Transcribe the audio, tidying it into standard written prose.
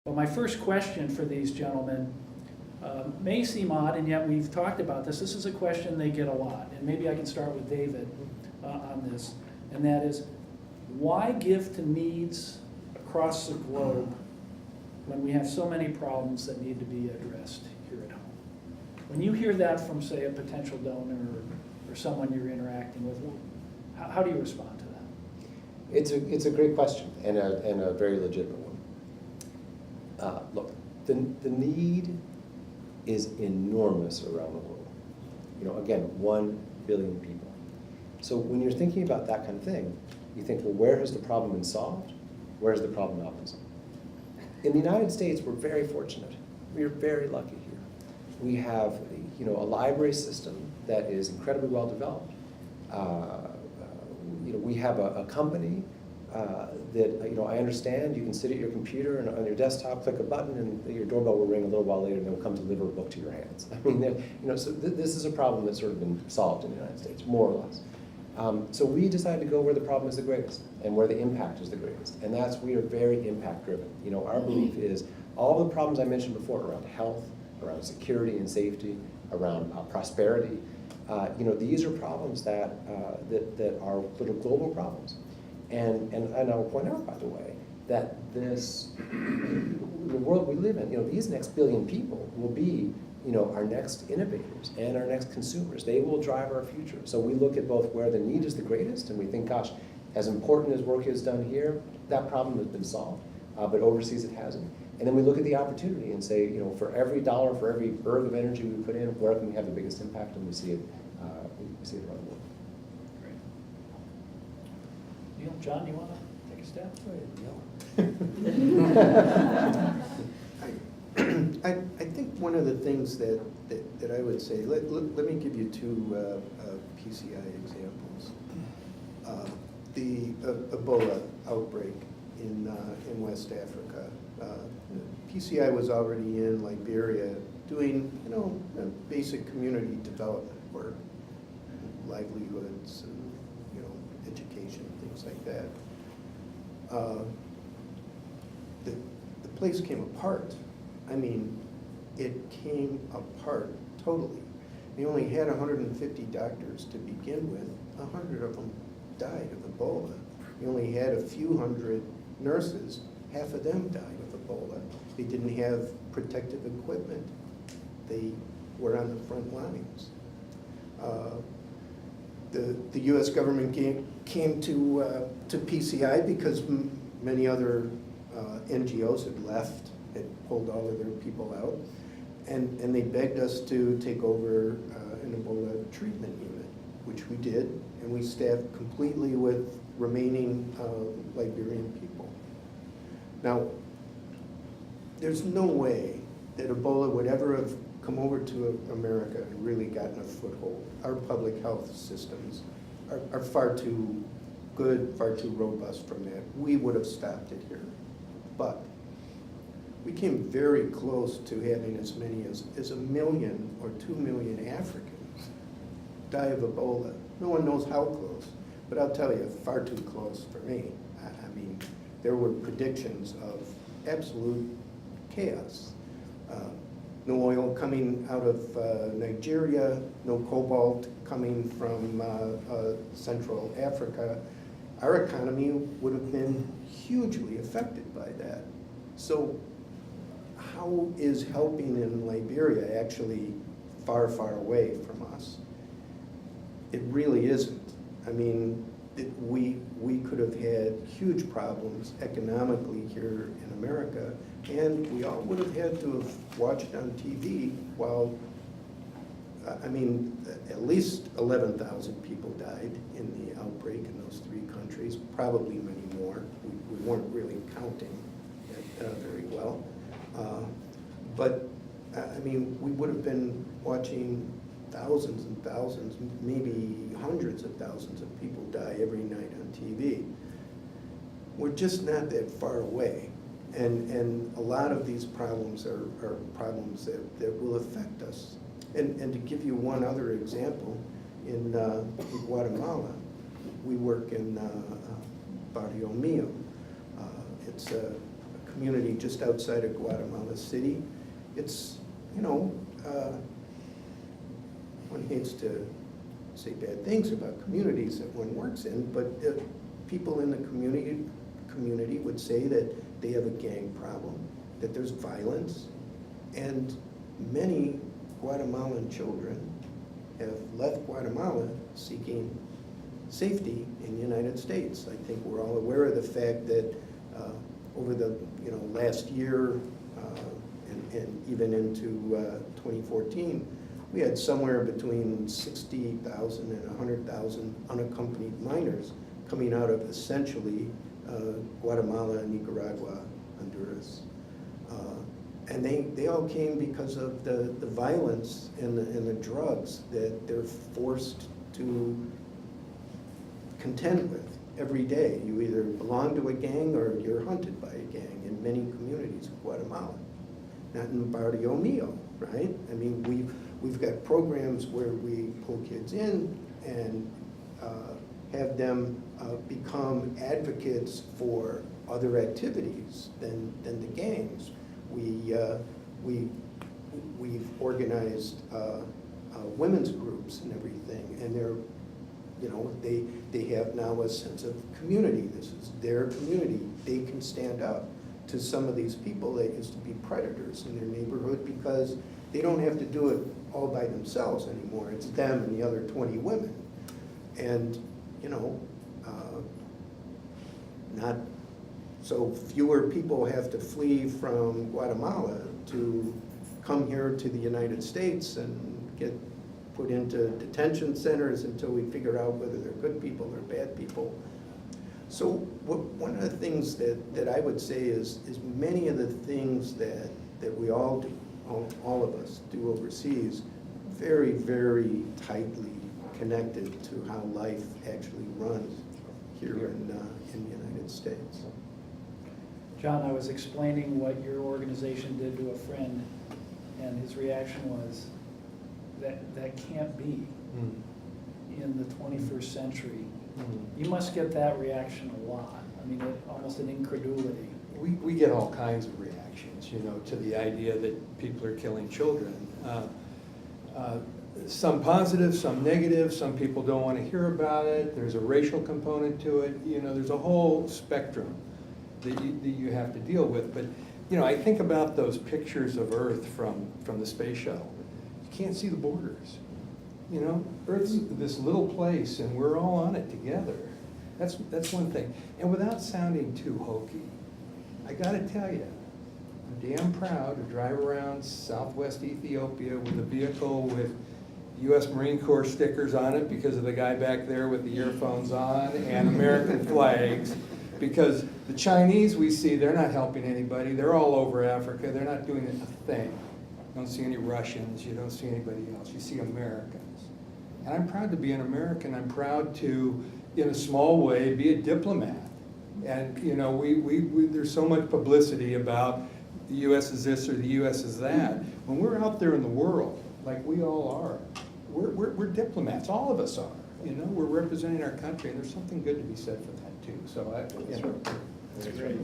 Well, my first question for these gentlemen may seem odd, and yet we've talked about this. This is a question they get a lot, and maybe I can start with David on this, and that is, why give to needs across the globe when we have so many problems that need to be addressed here at home? When you hear that from, say, a potential donor or someone you're interacting with, how do you respond to that? It's a great question and a very legitimate one. Look, the need is enormous around the world. Again, 1 billion people. So when you're thinking about that kind of thing, you think, well, where has the problem been solved? Where has the problem not been solved? In the United States, we're very fortunate. We are very lucky here. We have, a library system that is incredibly well developed. We have a company that, I understand you can sit at your computer and on your desktop, click a button, and your doorbell will ring a little while later, and they'll come deliver a book to your hands. So this is a problem that's sort of been solved in the United States, more or less. So we decided to go where the problem is the greatest and where the impact is the greatest, and we are very impact driven. Our belief is all the problems I mentioned before around health, around security and safety, around prosperity. These are problems that are little global problems. And I'll point out, by the way, that the world we live in, these next billion people will be, our next innovators and our next consumers. They will drive our future. So we look at both where the need is the greatest, and we think, gosh, as important as work is done here, that problem has been solved, but overseas it hasn't. And then we look at the opportunity and say, for every dollar, for every erg of energy we put in, where can we have the biggest impact? And we see it around the world. John, you want to take a step? I think one of the things that I would say, let me give you 2 PCI examples. The Ebola outbreak in West Africa. PCI was already in Liberia doing basic community development work, livelihoods, and education, things like that. The place came apart. I mean, it came apart totally. They only had 150 doctors to begin with. 100 of them died of Ebola. They only had a few hundred nurses. Half of them died of Ebola. They didn't have protective equipment. They were on the front lines. The U.S. government came to PCI because many other NGOs had left, had pulled all of their people out, and they begged us to take over an Ebola treatment unit, which we did, and we staffed completely with remaining Liberian people. Now, there's no way that Ebola would ever have come over to America and really gotten a foothold. Our public health systems are far too good, far too robust from that. We would have stopped it here. But we came very close to having as many as 1 million or 2 million Africans die of Ebola. No one knows how close, but I'll tell you, far too close for me. I mean, there were predictions of absolute chaos. No oil coming out of Nigeria, no cobalt coming from Central Africa. Our economy would have been hugely affected by that. So how is helping in Liberia actually far, far away from us? It really isn't. I mean, we could have had huge problems economically here in America, and we all would have had to have watched on TV while, I mean, at least 11,000 people died in the outbreak in those 3 countries, probably many more. We weren't really counting very well. But, I mean, we would have been watching thousands and thousands, maybe hundreds of thousands of people die every night on TV. We're just not that far away. And a lot of these problems are problems that will affect us. And to give you one other example, in Guatemala, we work in Barrio Mio. It's a community just outside of Guatemala City. It's, you know, one hates to say bad things about communities that one works in, but people in the community would say that they have a gang problem, that there's violence, and many Guatemalan children have left Guatemala seeking safety in the United States. I think we're all aware of the fact that over the last year and even into 2014, we had somewhere between 60,000 and 100,000 unaccompanied minors coming out of essentially Guatemala, Nicaragua, Honduras. And they all came because of the violence and the drugs that they're forced to contend with every day. You either belong to a gang or you're hunted by a gang in many communities of Guatemala. Not in Barrio Mio, right? I mean, we've got programs where we pull kids in and have them become advocates for other activities than the gangs. We've organized women's groups and everything, and they have now a sense of community. This is their community. They can stand up to some of these people that used to be predators in their neighborhood because they don't have to do it all by themselves anymore. It's them and the other 20 women. And, not so fewer people have to flee from Guatemala to come here to the United States and get put into detention centers until we figure out whether they're good people or bad people. So one of the things that I would say is many of the things that we all do, all of us do overseas, very, very tightly connected to how life actually runs here in the United States. John, I was explaining what your organization did to a friend, and his reaction was, that can't be in the 21st century. You must get that reaction a lot. I mean, almost an incredulity. We get all kinds of reactions, to the idea that people are killing children. Some positive, some negative, some people don't want to hear about it. There's a racial component to it. There's a whole spectrum that you have to deal with. But, I think about those pictures of Earth from the space shuttle. You can't see the borders. Earth's this little place, and we're all on it together. That's one thing. And without sounding too hokey, I got to tell you, I'm damn proud to drive around Southwest Ethiopia with a vehicle with U.S. Marine Corps stickers on it because of the guy back there with the earphones on, and American flags. Because the Chinese we see, they're not helping anybody. They're all over Africa. They're not doing a thing. You don't see any Russians. You don't see anybody else. You see Americans. And I'm proud to be an American. I'm proud to, in a small way, be a diplomat. And there's so much publicity about the U.S. is this or the U.S. is that. When we're out there in the world, like we all are, we're diplomats. All of us are. We're representing our country, and there's something good to be said for that too. So That's great.